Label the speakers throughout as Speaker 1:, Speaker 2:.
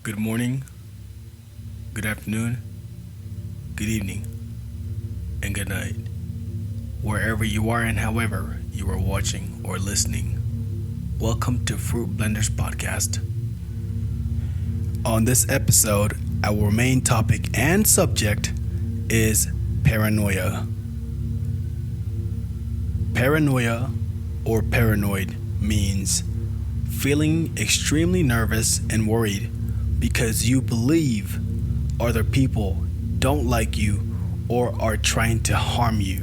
Speaker 1: Good morning, good afternoon, good evening, and good night. Wherever you are and however you are watching or listening, welcome to Fruit Blenders Podcast. On this episode, our main topic and subject is paranoia. Paranoia or paranoid means feeling extremely nervous and worried because you believe other people don't like you or are trying to harm you.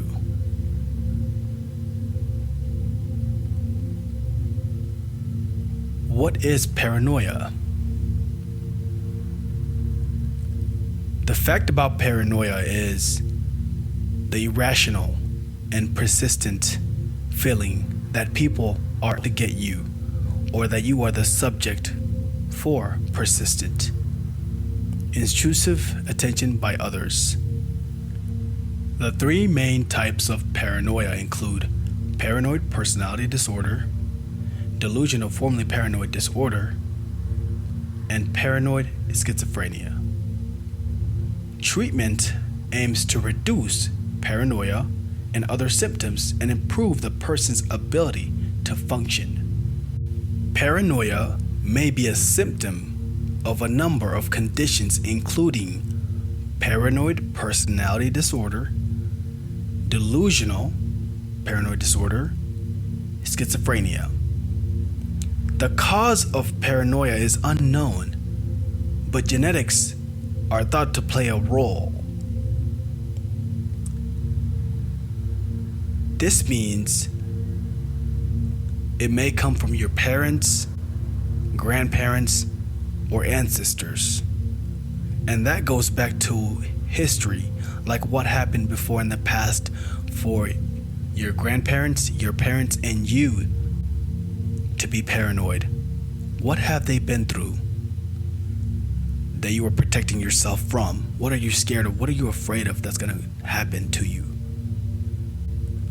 Speaker 1: What is paranoia? The fact about paranoia is the irrational and persistent feeling that people are to get you, or that you are the subject for persistent, intrusive attention by others. The three main types of paranoia include paranoid personality disorder, delusional formerly paranoid disorder, and paranoid schizophrenia. Treatment aims to reduce paranoia and other symptoms and improve the person's ability to function. Paranoia may be a symptom of a number of conditions including paranoid personality disorder, delusional paranoid disorder, schizophrenia. The cause of paranoia is unknown, but genetics are thought to play a role. This means it may come from your parents, grandparents, or ancestors. And that goes back to history, like what happened before in the past for your grandparents, your parents, and you to be paranoid. What have they been through that you are protecting yourself from? What are you scared of? What are you afraid of that's going to happen to you?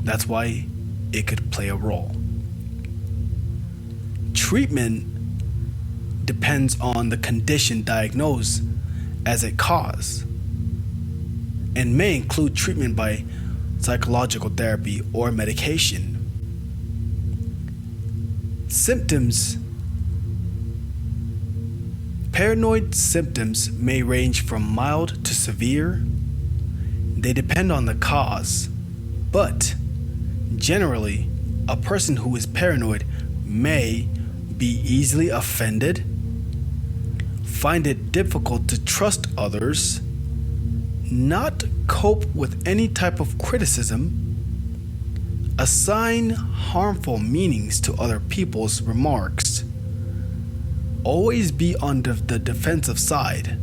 Speaker 1: That's why it could play a role. Treatment depends on the condition diagnosed as a cause and may include treatment by psychological therapy or medication. Symptoms. Paranoid symptoms may range from mild to severe. They depend on the cause, but generally, a person who is paranoid may be easily offended, find it difficult to trust others, not cope with any type of criticism, assign harmful meanings to other people's remarks, always be on the defensive side,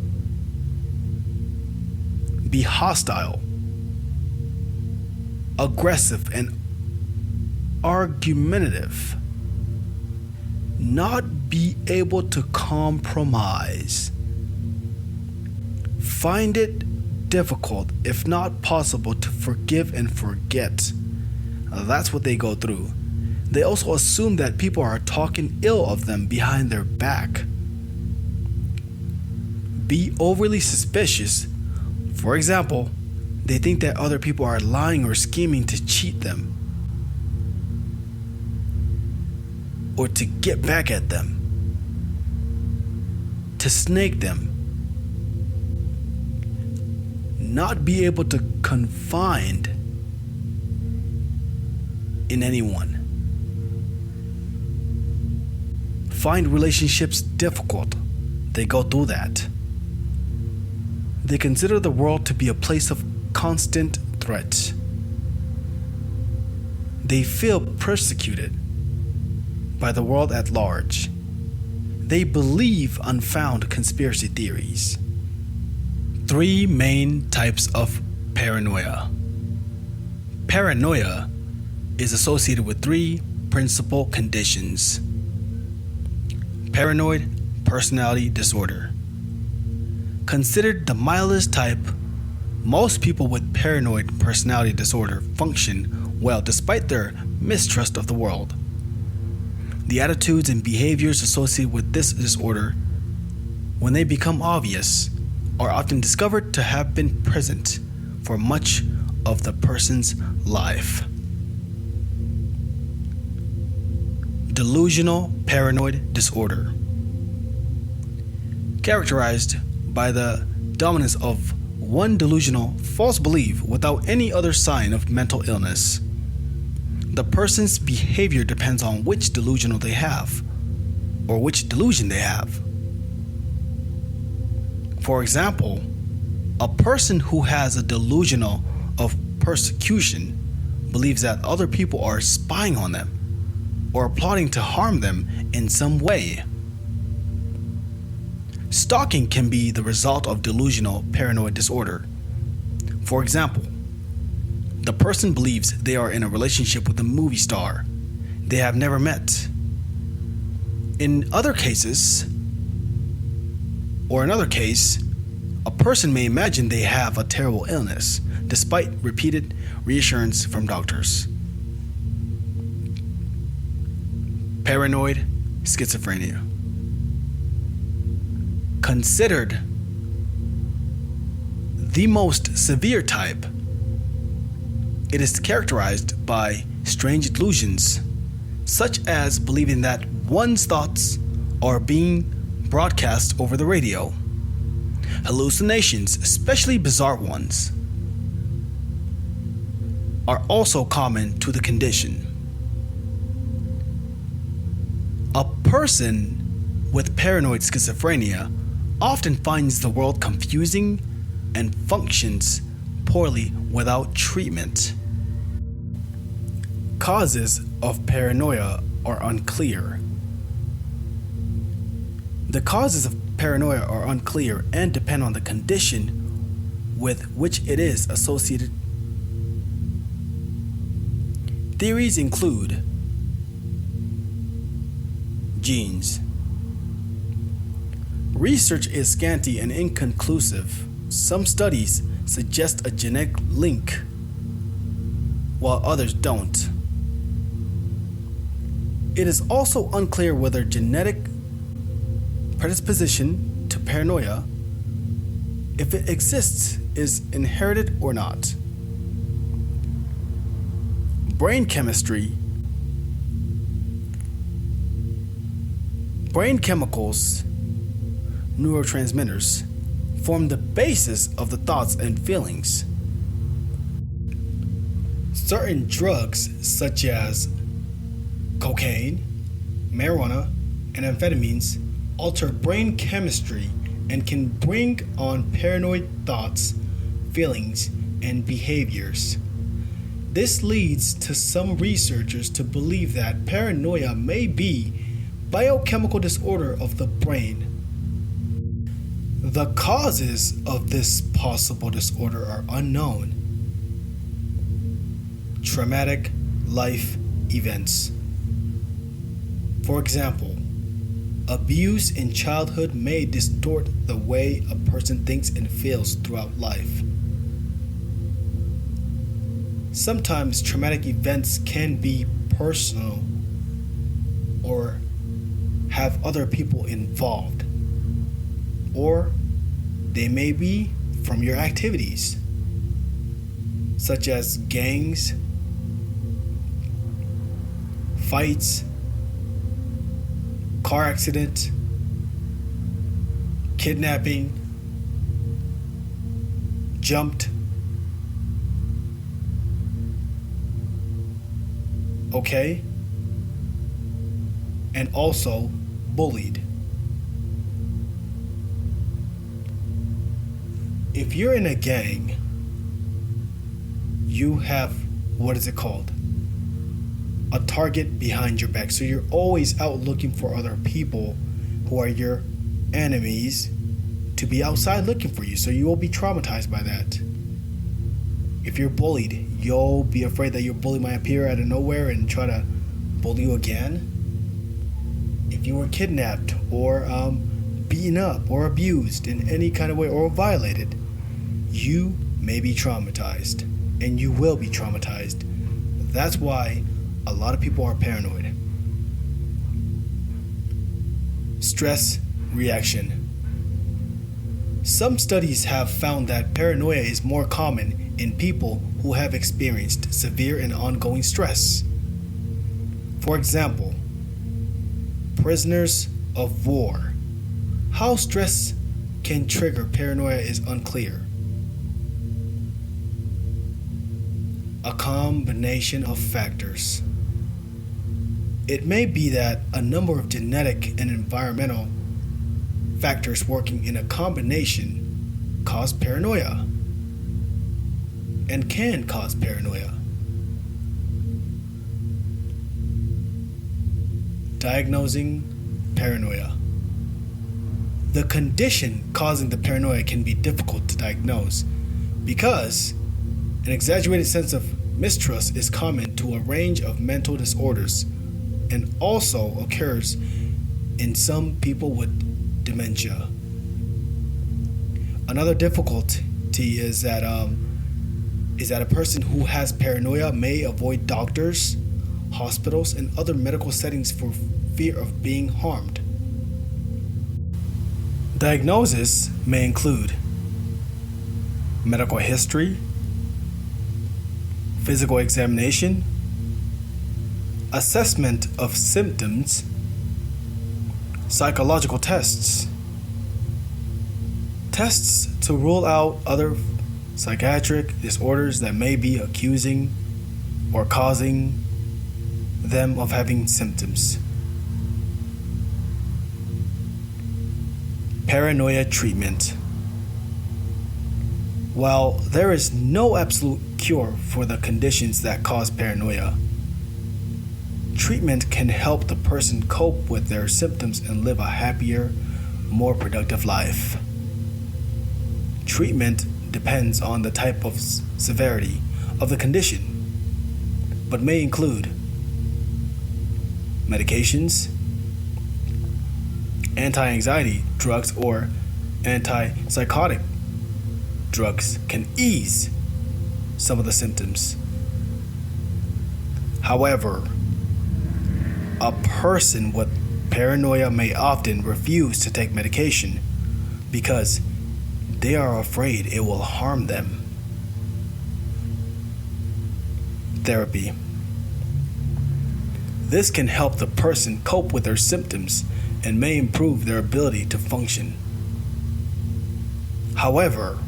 Speaker 1: be hostile, aggressive, and argumentative, not be able to compromise, find it difficult, if not possible, to forgive and forget. That's what they go through. They also assume that people are talking ill of them behind their back. Be overly suspicious. For example, they think that other people are lying or scheming to cheat them or to get back at them, to snake them, not be able to confide in anyone, find relationships difficult. They go through that. They consider the world to be a place of constant threat. They feel persecuted by the world at large. They believe unfounded conspiracy theories. Three main types of paranoia. Paranoia is associated with three principal conditions. Paranoid personality disorder. Considered the mildest type, most people with paranoid personality disorder function well despite their mistrust of the world. The attitudes and behaviors associated with this disorder when they become obvious, are often discovered to have been present for much of the person's life. Delusional paranoid disorder, characterized by the dominance of one delusional false belief without any other sign of mental illness. The person's behavior depends on which delusion they have. For example, a person who has a delusion of persecution believes that other people are spying on them or plotting to harm them in some way. Stalking can be the result of delusional paranoid disorder. For example, the person believes they are in a relationship with a movie star they have never met. In another case, a person may imagine they have a terrible illness despite repeated reassurance from doctors. Paranoid schizophrenia, considered the most severe type. It is characterized by strange delusions, such as believing that one's thoughts are being broadcast over the radio. Hallucinations, especially bizarre ones, are also common to the condition. A person with paranoid schizophrenia often finds the world confusing and functions poorly without treatment. Causes of paranoia are unclear. The causes of paranoia are unclear and depend on the condition with which it is associated. Theories include genes. Research is scanty and inconclusive. Some studies suggest a genetic link, while others don't. It is also unclear whether genetic predisposition to paranoia, if it exists, is inherited or not. Brain chemistry. Brain chemicals, neurotransmitters, form the basis of the thoughts and feelings. Certain drugs, such as cocaine, marijuana, and amphetamines, alter brain chemistry and can bring on paranoid thoughts, feelings, and behaviors. This leads to some researchers to believe that paranoia may be biochemical disorder of the brain. The causes of this possible disorder are unknown. Traumatic life events. For example, abuse in childhood may distort the way a person thinks and feels throughout life. Sometimes traumatic events can be personal or have other people involved, or they may be from your activities, such as gangs, fights, car accident, kidnapping, jumped. Okay? And also bullied. If you're in a gang, you have, what is it called? A target behind your back. So you're always out looking for other people who are your enemies to be outside looking for you. So you will be traumatized by that. If you're bullied, you'll be afraid that your bully might appear out of nowhere and try to bully you again. If you were kidnapped or beaten up or abused in any kind of way or violated, you may be traumatized, and you will be traumatized. That's why a lot of people are paranoid. Stress reaction. Some studies have found that paranoia is more common in people who have experienced severe and ongoing stress. For example, prisoners of war. How stress can trigger paranoia is unclear. A combination of factors. It may be that a number of genetic and environmental factors working in a combination cause paranoia and can cause paranoia. Diagnosing paranoia. The condition causing the paranoia can be difficult to diagnose because an exaggerated sense of mistrust is common to a range of mental disorders and also occurs in some people with dementia. Another difficulty is that a person who has paranoia may avoid doctors, hospitals, and other medical settings for fear of being harmed. Diagnosis may include medical history, physical examination, assessment of symptoms, psychological tests, tests to rule out other psychiatric disorders that may be accusing or causing them of having symptoms. Paranoia treatment. While there is no absolute cure for the conditions that cause paranoia, treatment can help the person cope with their symptoms and live a happier, more productive life. Treatment depends on the type of severity of the condition, but may include medications, anti-anxiety drugs, or antipsychotic drugs can ease some of the symptoms. However, a person with paranoia may often refuse to take medication because they are afraid it will harm them. Therapy. This can help the person cope with their symptoms and may improve their ability to function. However,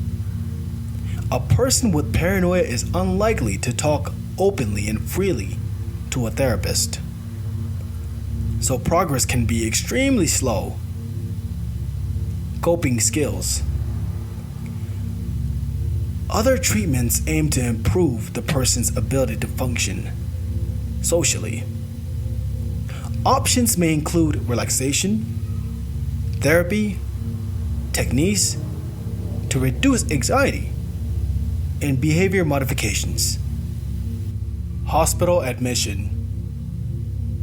Speaker 1: a person with paranoia is unlikely to talk openly and freely to a therapist, so progress can be extremely slow. Coping skills. Other treatments aim to improve the person's ability to function socially. Options may include relaxation, therapy, techniques to reduce anxiety, and behavior modifications. Hospital admission.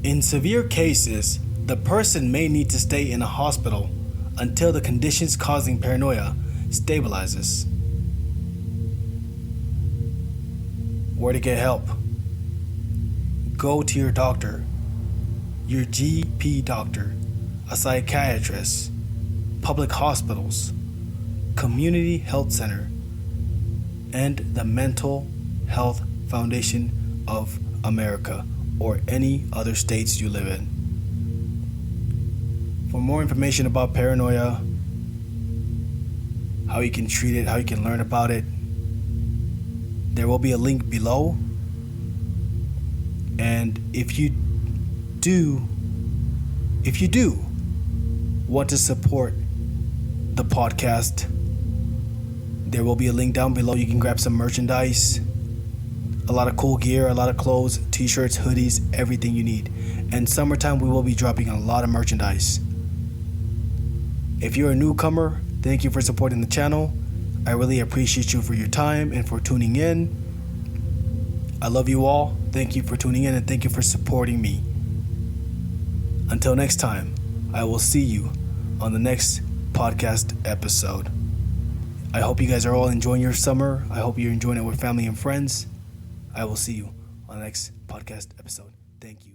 Speaker 1: In severe cases, the person may need to stay in a hospital until the conditions causing paranoia stabilizes. Where to get help? Go to your doctor, your GP doctor, a psychiatrist, public hospitals, community health center, and the Mental Health Foundation of America, or any other states you live in. For more information about paranoia, how you can treat it, how you can learn about it, there will be a link below. And if you do want to support the podcast, there will be a link down below. You can grab some merchandise, a lot of cool gear, a lot of clothes, t-shirts, hoodies, everything you need. And summertime, we will be dropping a lot of merchandise. If you're a newcomer, thank you for supporting the channel. I really appreciate you for your time and for tuning in. I love you all. Thank you for tuning in and thank you for supporting me. Until next time, I will see you on the next podcast episode. I hope you guys are all enjoying your summer. I hope you're enjoying it with family and friends. I will see you on the next podcast episode. Thank you.